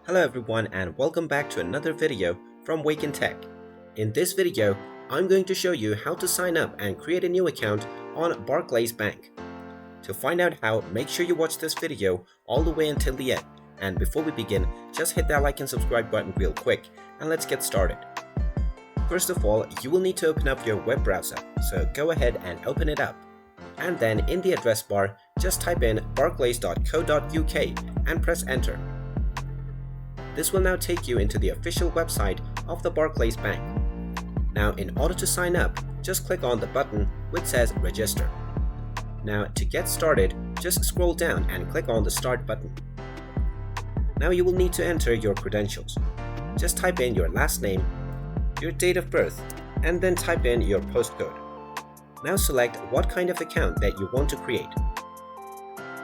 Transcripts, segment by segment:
Hello everyone and welcome back to another video from Wake&Tech. In this video, I'm going to show you how to sign up and create a new account on Barclays Bank. To find out how, make sure you watch this video all the way until the end. And before we begin, just hit that like and subscribe button real quick and let's get started. First of all, you will need to open up your web browser, so go ahead and open it up. And then in the address bar, just type in barclays.co.uk and press enter. This will now take you into the official website of the Barclays Bank. Now, in order to sign up, just click on the button which says register. Now, to get started, just scroll down and click on the start button. Now you will need to enter your credentials. Just type in your last name, your date of birth, and then type in your postcode. Now select what kind of account that you want to create.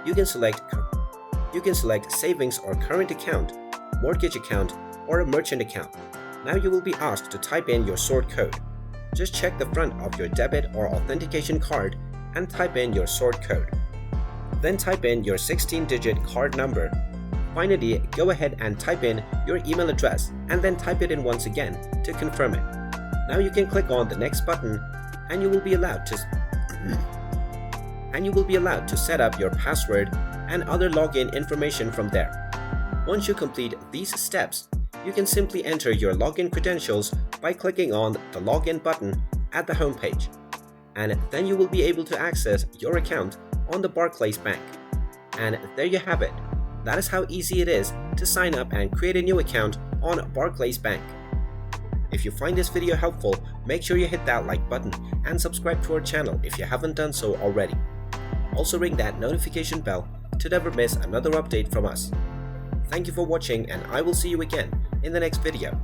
You can select savings or current account, mortgage account, or a merchant account. Now you will be asked to type in your sort code. Just check the front of your debit or authentication card and type in your sort code. Then type in your 16-digit card number. Finally, go ahead and type in your email address and then type it in once again to confirm it. Now you can click on the next button and you will be allowed to set up your password and other login information from there. Once you complete these steps, you can simply enter your login credentials by clicking on the login button at the home page. And then you will be able to access your account on the Barclays Bank. And there you have it. That is how easy it is to sign up and create a new account on Barclays Bank. If you find this video helpful, make sure you hit that like button and subscribe to our channel if you haven't done so already. Also ring that notification bell to never miss another update from us. Thank you for watching and I will see you again in the next video.